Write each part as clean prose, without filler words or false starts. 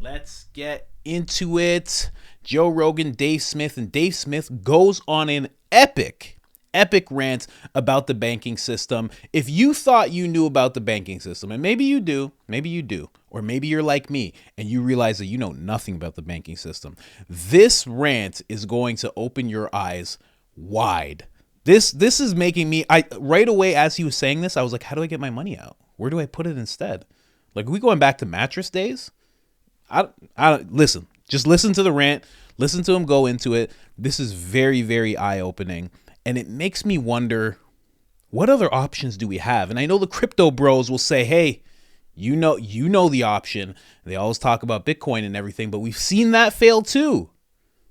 Let's get into it. Joe Rogan, Dave Smith, and Dave Smith goes on an epic rant about the banking system. If you thought you knew about the banking system, and maybe you do, or maybe you're like me and you realize that you know nothing about the banking system, this rant is going to open your eyes wide. This is making me, right away as he was saying this, I was like, how do I get my money out? Where do I put it instead? Like, are we going back to mattress days? Listen, just listen to the rant, listen to him go into it. This is very, very eye-opening. And it makes me wonder, what other options do we have? And I know the crypto bros will say, hey, you know the option. They always talk about Bitcoin and everything, but we've seen that fail too.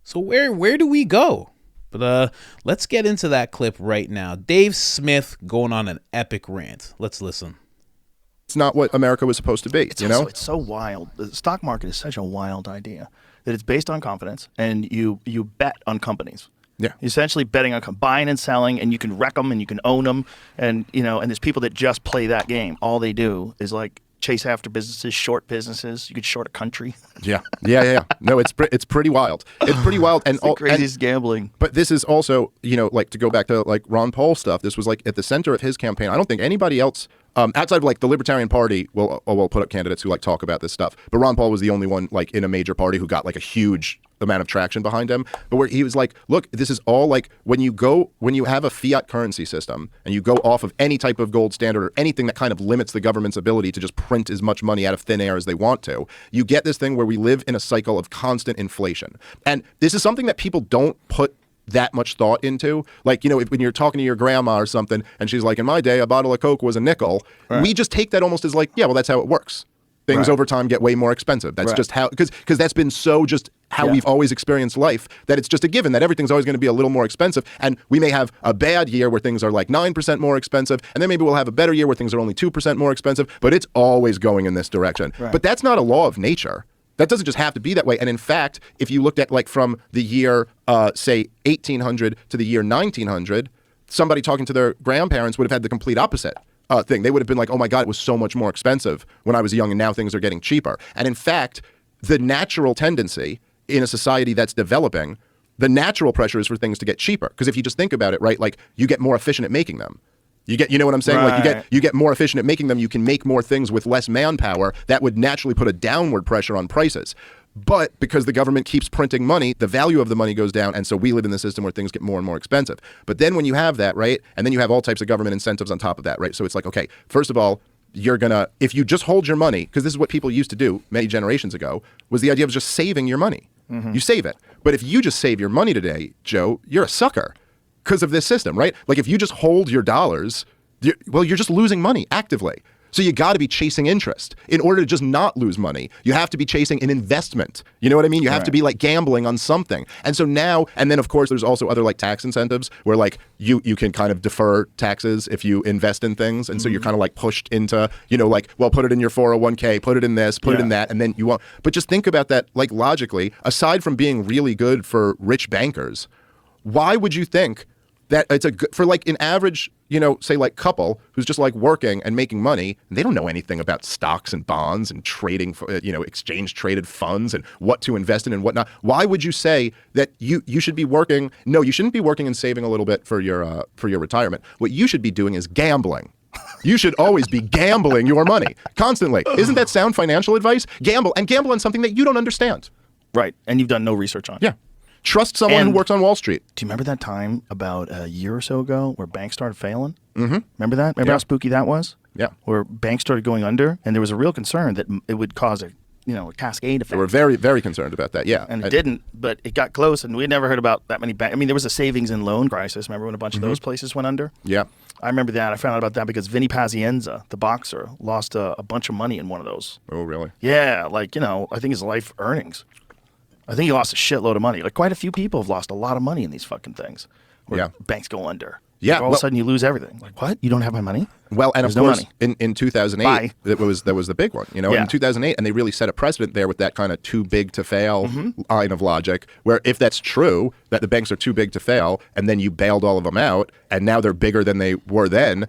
So where do we go? But let's get into that clip right now. Dave Smith going on an epic rant. Let's listen. It's not what America was supposed to be, you know? It's so wild. The stock market is such a wild idea that it's based on confidence, and you bet on companies. Yeah. You're essentially betting on buying and selling, and you can wreck them and you can own them, and and there's people that just play that game. All they do is like chase after businesses, short businesses. You could short a country. Yeah. No, it's pretty wild. It's pretty wild, and it's the craziest gambling. But this is also, like, to go back to like Ron Paul stuff. This was like at the center of his campaign. I don't think anybody else. Outside of like the Libertarian Party, will put up candidates who like talk about this stuff. But Ron Paul was the only one like in a major party who got like a huge amount of traction behind him. But where he was like, look, this is all like when you have a fiat currency system and you go off of any type of gold standard or anything that kind of limits the government's ability to just print as much money out of thin air as they want to, you get this thing where we live in a cycle of constant inflation. And this is something that people don't put that much thought into. Like, when you're talking to your grandma or something and she's like, in my day, a bottle of Coke was a nickel. Right. We just take that almost as like, yeah, well, that's how it works. Things over time get way more expensive. That's just how, because that's been so just how we've always experienced life, that it's just a given that everything's always going to be a little more expensive. And we may have a bad year where things are like 9% more expensive, and then maybe we'll have a better year where things are only 2% more expensive, but it's always going in this direction. Right. But that's not a law of nature. That doesn't just have to be that way. And in fact, if you looked at like from the year, say 1800 to the year 1900, somebody talking to their grandparents would have had the complete opposite thing. They would have been like, oh my God, it was so much more expensive when I was young and now things are getting cheaper. And in fact, the natural tendency in a society that's developing, the natural pressure is for things to get cheaper. Because if you just think about it, right, like you get more efficient at making them. You know what I'm saying? Right. Like you get more efficient at making them. You can make more things with less manpower. That would naturally put a downward pressure on prices. But because the government keeps printing money, the value of the money goes down. And so we live in the system where things get more and more expensive. But then when you have that, right, and then you have all types of government incentives on top of that, right? So it's like, okay, first of all, if you just hold your money, because this is what people used to do many generations ago, was the idea of just saving your money. Mm-hmm. You save it. But if you just save your money today, Joe, you're a sucker. Because of this system, right? Like if you just hold your dollars, you're just losing money actively. So you got to be chasing interest. In order to just not lose money, you have to be chasing an investment. You know what I mean? You have to be like gambling on something. And so now, and then of course there's also other like tax incentives where like you can kind of defer taxes if you invest in things. And so you're kind of like pushed into, like, well, put it in your 401k, put it in this, put it in that, and then you won't. But just think about that like logically, aside from being really good for rich bankers, why would you think that it's for like an average, say like couple who's just like working and making money, and they don't know anything about stocks and bonds and trading, exchange traded funds and what to invest in and whatnot. Why would you say that you should be working? No, you shouldn't be working and saving a little bit for your retirement. What you should be doing is gambling. You should always be gambling your money constantly. Isn't that sound financial advice? Gamble on something that you don't understand. Right. And you've done no research on. Yeah. Trust someone who works on Wall Street. Do you remember that time about a year or so ago where banks started failing? Mm-hmm. Remember that? Remember how spooky that was? Yeah. Where banks started going under, and there was a real concern that it would cause a cascade effect. They were very, very concerned about that, yeah. And it didn't, but it got close, and we had never heard about that many banks. I mean, there was a savings and loan crisis. Remember when a bunch of those places went under? Yeah. I remember that. I found out about that because Vinny Pazienza, the boxer, lost a bunch of money in one of those. Oh, really? Yeah, I think his life earnings. I think he lost a shitload of money. Like quite a few people have lost a lot of money in these fucking things. Where banks go under. Yeah. Like all of a sudden you lose everything. Like what? You don't have my money? Well, and There's of course, no money. in 2008, that was the big one. In 2008, and they really set a precedent there with that kind of too big to fail line of logic, where if that's true, that the banks are too big to fail, and then you bailed all of them out, and now they're bigger than they were then,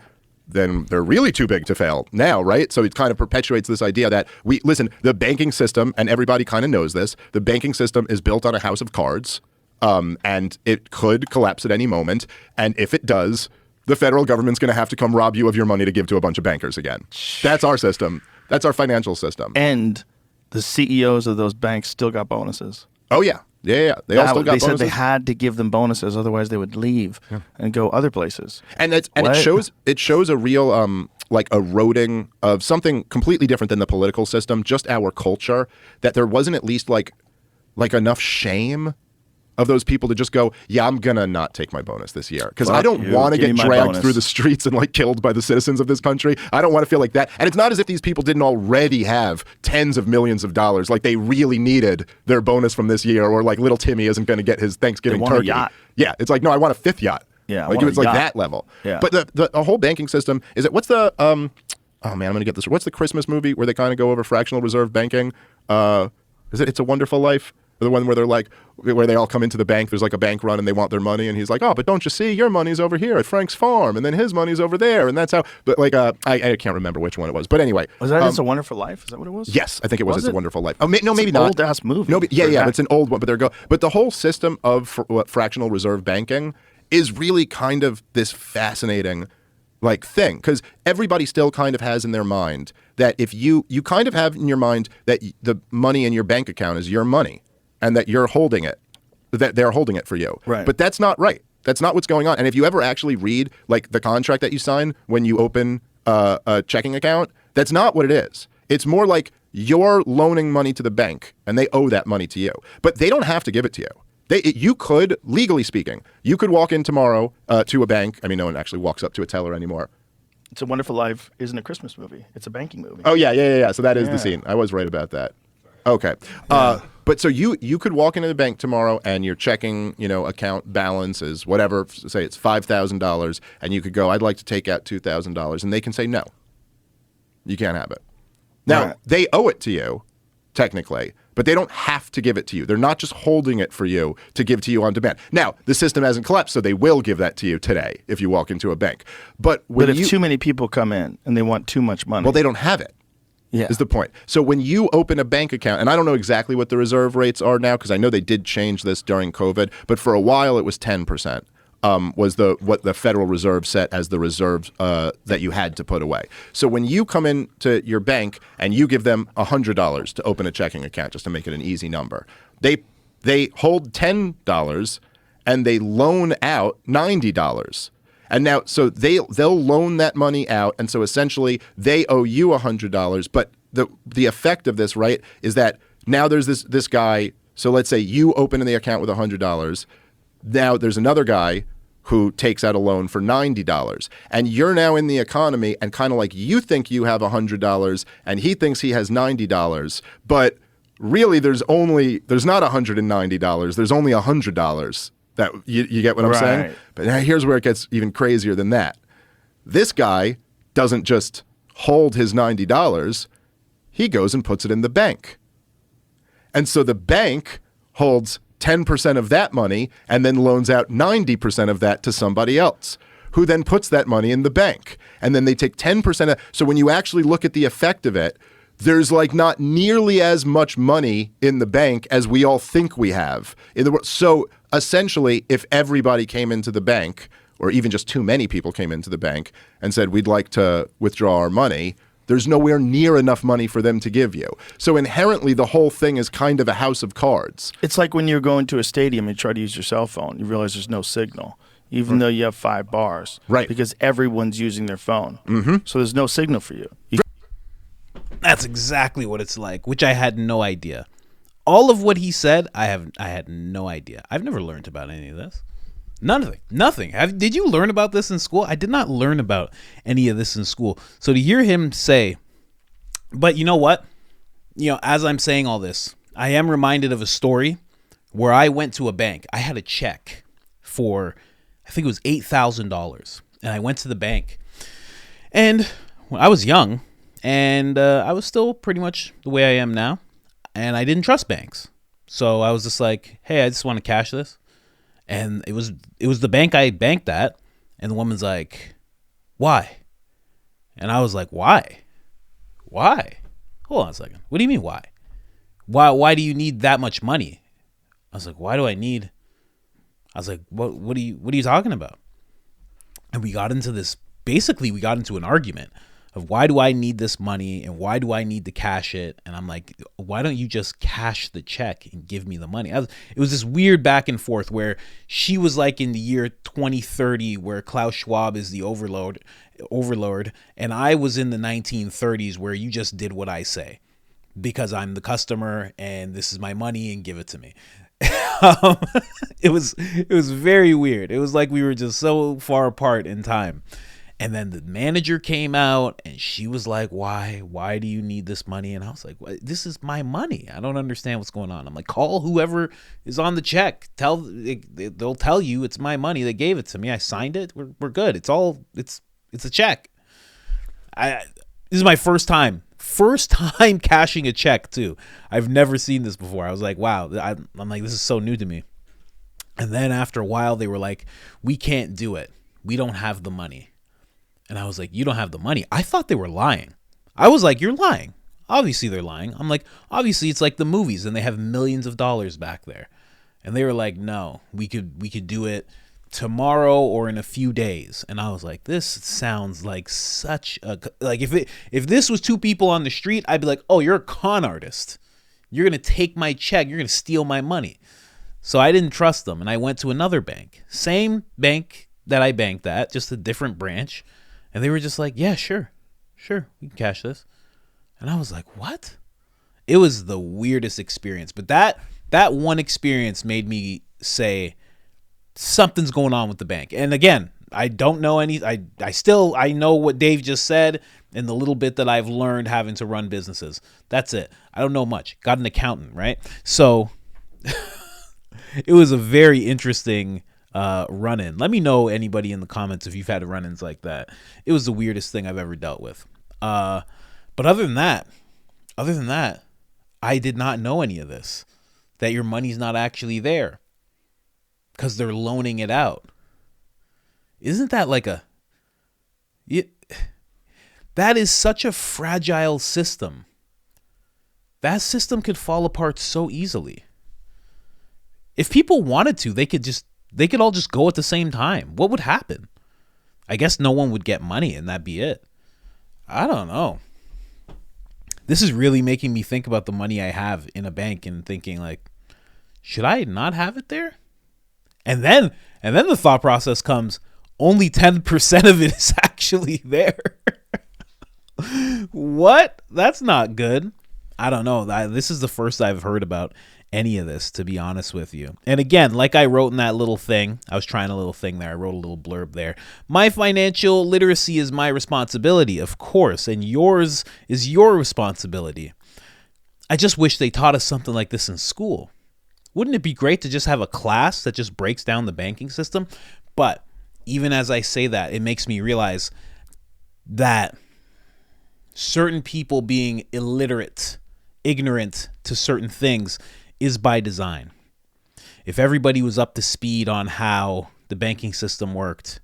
then they're really too big to fail now, right? So it kind of perpetuates this idea that the banking system, and everybody kind of knows this, the banking system is built on a house of cards, and it could collapse at any moment. And if it does, the federal government's going to have to come rob you of your money to give to a bunch of bankers again. That's our system. That's our financial system. And the CEOs of those banks still got bonuses. Oh, yeah. Yeah. They all still got bonuses. They said bonuses. they had to give them bonuses, otherwise they would leave and go other places. And it shows a real eroding of something completely different than the political system, just our culture, that there wasn't at least like enough shame of those people to just go, yeah, I'm gonna not take my bonus this year because I don't want to get dragged through the streets and like killed by the citizens of this country. I don't want to feel like that. And it's not as if these people didn't already have tens of millions of dollars, like they really needed their bonus from this year, or like little Timmy isn't going to get his Thanksgiving turkey. A yacht. Yeah, it's like, no, I want a fifth yacht. Yeah, like it's like that level. Yeah. But the whole banking system is it? What's the oh man, I'm gonna get this. What's the Christmas movie where they kind of go over fractional reserve banking? Is it It's a Wonderful Life? The one where they're like, where they all come into the bank, there's like a bank run and they want their money, and he's like, oh, but don't you see, your money's over here at Frank's farm, and then his money's over there, and that's how, but like, I can't remember which one it was, but anyway. Was that It's a Wonderful Life? Is that what it was? Yes, I think it was It's a Wonderful Life. Oh, no, maybe an not. Old-ass movie. No, but it's an old one, but the whole system of fractional reserve banking is really kind of this fascinating like thing, because everybody still kind of has in their mind that if you kind of have in your mind that the money in your bank account is your money, and that you're holding it, that they're holding it for you. Right. But that's not right. That's not what's going on. And if you ever actually read like the contract that you sign when you open a checking account, that's not what it is. It's more like you're loaning money to the bank and they owe that money to you. But they don't have to give it to you. You could, legally speaking, you could walk in tomorrow to a bank. I mean, no one actually walks up to a teller anymore. It's a Wonderful Life isn't a Christmas movie. It's a banking movie. Oh, yeah. So that is the scene. I was right about that. Okay. But so you could walk into the bank tomorrow and your checking, account balance is whatever, say it's $5,000, and you could go, I'd like to take out $2,000, and they can say no. You can't have it. Now, they owe it to you, technically, but they don't have to give it to you. They're not just holding it for you to give to you on demand. Now, the system hasn't collapsed, so they will give that to you today if you walk into a bank. But if too many people come in and they want too much money. Well, they don't have it. Yeah. Is the point. So when you open a bank account, and I don't know exactly what the reserve rates are now, because I know they did change this during COVID, but for a while it was 10%. Was what the Federal Reserve set as the reserves that you had to put away. So when you come into your bank and you give them $100 to open a checking account, just to make it an easy number, they hold $10 and they loan out $90. And now, so they'll loan that money out, and so essentially they owe you $100. But the effect of this, right, is that now there's this guy. So let's say you open the account with $100. Now there's another guy who takes out a loan for $90, and you're now in the economy, and kind of like you think you have $100, and he thinks he has $90, but really there's not $190. There's only $100. That you get what I'm saying? But now here's where it gets even crazier than that. This guy doesn't just hold his $90, he goes and puts it in the bank. And so the bank holds 10% of that money and then loans out 90% of that to somebody else, who then puts that money in the bank. And then they take 10%. So when you actually look at the effect of it, there's like not nearly as much money in the bank as we all think we have in the world. So essentially, if everybody came into the bank, or even just too many people came into the bank and said, we'd like to withdraw our money, there's nowhere near enough money for them to give you. So inherently, the whole thing is kind of a house of cards. It's like when you're going to a stadium and you try to use your cell phone, you realize there's no signal, even though you have 5 bars. Right. Because everyone's using their phone. Mm-hmm. So there's no signal for you. That's exactly what it's like, which I had no idea. All of what he said, I had no idea. I've never learned about any of this. Nothing. Did you learn about this in school? I did not learn about any of this in school. So to hear him say, but you know what? As I'm saying all this, I am reminded of a story where I went to a bank. I had a check for, I think it was $8,000. And I went to the bank. And I was young. And I was still pretty much the way I am now. And I didn't trust banks. So I was just like, hey, I just want to cash this. And it was the bank I banked at. And the woman's like, why? And I was like, why? Why? Hold on a second. What do you mean why? Why do you need that much money? I was like, why do I need? I was like, what are you talking about? And we got into this, basically we got into an argument of why do I need this money and why do I need to cash it? And I'm like, why don't you just cash the check and give me the money? It was this weird back and forth where she was like in the year 2030 where Klaus Schwab is the overlord, and I was in the 1930s where you just did what I say because I'm the customer and this is my money and give it to me. It was very weird. It was like we were just so far apart in time. And then the manager came out and she was like, why do you need this money? And I was like, this is my money. I don't understand what's going on. I'm like, call whoever is on the check. They'll tell you it's my money. They gave it to me. I signed it. We're good. It's a check. This is my first time cashing a check too. I've never seen this before. I was like, wow. I'm like, this is so new to me. And then after a while, they were like, we can't do it. We don't have the money. And I was like, you don't have the money? I thought they were lying. I was like, you're lying. Obviously they're lying. I'm like, obviously it's like the movies and they have millions of dollars back there. And they were like, no, we could do it tomorrow or in a few days. And I was like, this sounds like such a, like if this was two people on the street, I'd be like, oh, you're a con artist. You're going to take my check. You're going to steal my money. So I didn't trust them. And I went to another bank, same bank that I banked at, just a different branch. And they were just like, yeah, sure, we can cash this. And I was like, what? It was the weirdest experience. But that one experience made me say something's going on with the bank. And again, I don't know I know what Dave just said and the little bit that I've learned having to run businesses. That's it. I don't know much. Got an accountant, right? So it was a very interesting run-in. Let me know, anybody in the comments, if you've had run-ins like that. It was the weirdest thing I've ever dealt with. But other than that, I did not know any of this. That your money's not actually there because they're loaning it out. Isn't that like that is such a fragile system. That system could fall apart so easily. If people wanted to, they could all just go at the same time. What would happen? I guess no one would get money and that'd be it. I don't know. This is really making me think about the money I have in a bank and thinking like, should I not have it there? And then the thought process comes, only 10% of it is actually there. What? That's not good. I don't know. This is the first I've heard about any of this, to be honest with you. And again, like I wrote in that little thing, I was trying a little thing there. I wrote a little blurb there. My financial literacy is my responsibility, of course, and yours is your responsibility. I just wish they taught us something like this in school. Wouldn't it be great to just have a class that just breaks down the banking system? But even as I say that, it makes me realize that certain people being ignorant to certain things is by design. If everybody was up to speed on how the banking system worked,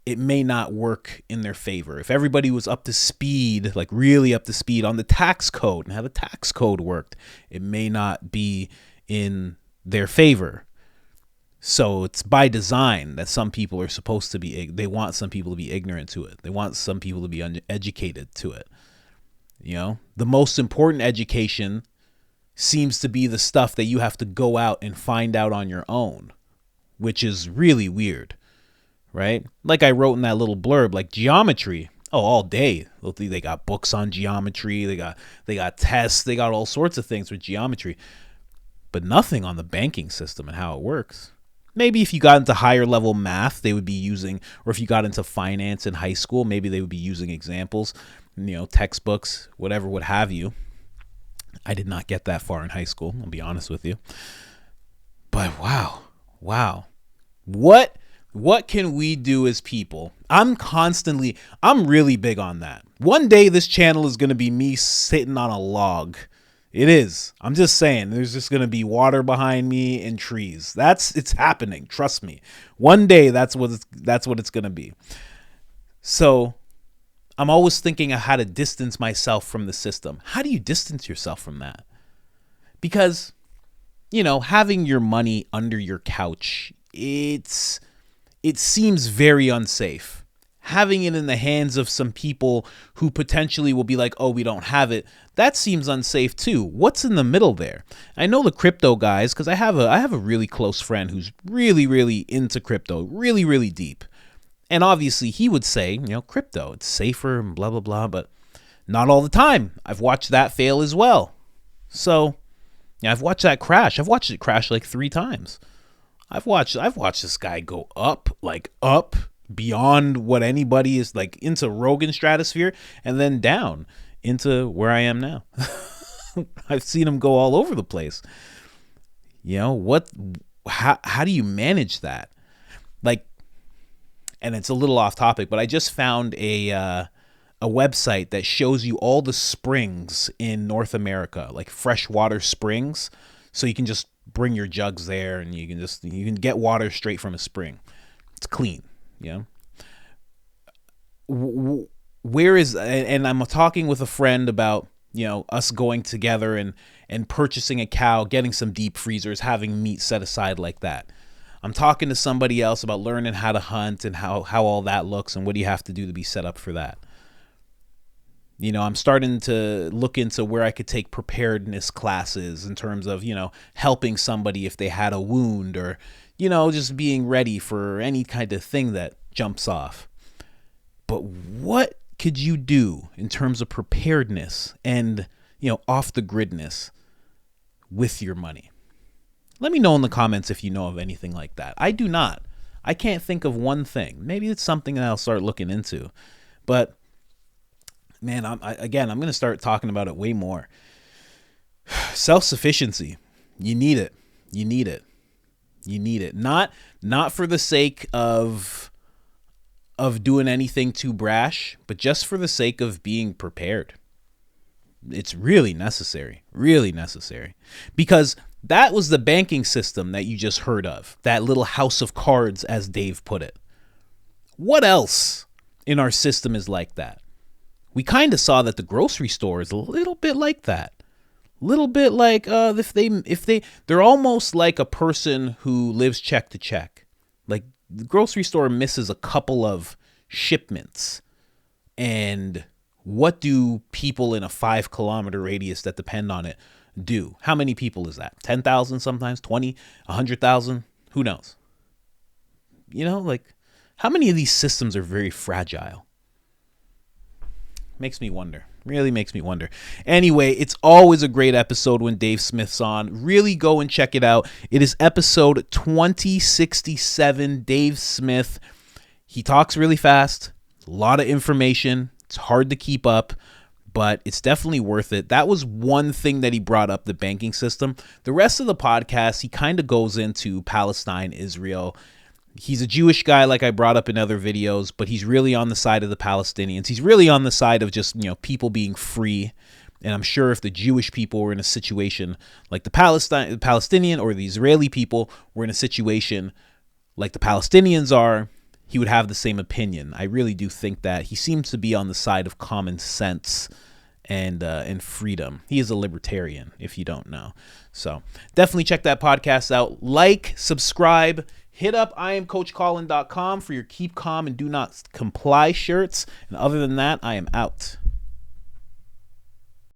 it may not work in their favor. If everybody was up to speed, like really up to speed on the tax code and how the tax code worked, it may not be in their favor. So it's by design that some people are supposed to be, they want some people to be ignorant to it. They want some people to be uneducated to it. You know, the most important education seems to be the stuff that you have to go out and find out on your own, which is really weird, right? Like I wrote in that little blurb, like geometry. Oh, all day. They got books on geometry. They got tests. They got all sorts of things with geometry, but nothing on the banking system and how it works. Maybe if you got into higher level math, they would be using, or if you got into finance in high school, maybe they would be using examples, you know, textbooks, whatever, what have you. I did not get that far in high school, I'll be honest with you. But wow. What can we do as people? I'm really big on that. One day this channel is going to be me sitting on a log. It is. I'm just saying, there's just going to be water behind me and trees. It's happening. Trust me. One day that's what it's going to be. So I'm always thinking of how to distance myself from the system. How do you distance yourself from that? Because, having your money under your couch, it seems very unsafe. Having it in the hands of some people who potentially will be like, oh, we don't have it, that seems unsafe too. What's in the middle there? I know the crypto guys, because I have a really close friend who's really, really into crypto, really, really deep. And obviously he would say, crypto, it's safer and blah, blah, blah, but not all the time. I've watched that fail as well. So I've watched that crash. I've watched it crash like 3 times. I've watched this guy go up beyond what anybody is like into Rogan stratosphere, and then down into where I am now. I've seen him go all over the place. How do you manage that? Like, and it's a little off topic, but I just found a website that shows you all the springs in North America, like freshwater springs. So you can just bring your jugs there and you can get water straight from a spring. It's clean. Where is, and I'm talking with a friend about, us going together and purchasing a cow, getting some deep freezers, having meat set aside like that. I'm talking to somebody else about learning how to hunt and how all that looks and what do you have to do to be set up for that. I'm starting to look into where I could take preparedness classes in terms of, helping somebody if they had a wound or, just being ready for any kind of thing that jumps off. But what could you do in terms of preparedness and, off the gridness with your money? Let me know in the comments if you know of anything like that. I do not. I can't think of one thing. Maybe it's something that I'll start looking into. But man, I'm going to start talking about it way more. Self-sufficiency. You need it. You need it. You need it. Not for the sake of doing anything too brash, but just for the sake of being prepared. It's really necessary. Really necessary. Because that was the banking system that you just heard of. That little house of cards, as Dave put it. What else in our system is like that? We kind of saw that the grocery store is a little bit like that. Little bit like they're almost like a person who lives check to check. Like the grocery store misses a couple of shipments. And what do people in a 5-kilometer radius that depend on it do? How many people is that? 10,000 sometimes, 20, 100,000? Who knows? How many of these systems are very fragile? Makes me wonder. Really makes me wonder. Anyway, it's always a great episode when Dave Smith's on. Really go and check it out. It is episode 2067. Dave Smith. He talks really fast. A lot of information. It's hard to keep up, but it's definitely worth it. That was one thing that he brought up, the banking system. The rest of the podcast, he kind of goes into Palestine, Israel. He's a Jewish guy, like I brought up in other videos, but he's really on the side of the Palestinians. He's really on the side of just, people being free. And I'm sure if the Jewish people were in a situation like the Palestinian or the Israeli people were in a situation like the Palestinians are, he would have the same opinion. I really do think that he seems to be on the side of common sense and freedom. He is a libertarian, if you don't know. So definitely check that podcast out. Like, subscribe. Hit up IamCoachColin.com for your Keep Calm and Do Not Comply shirts. And other than that, I am out.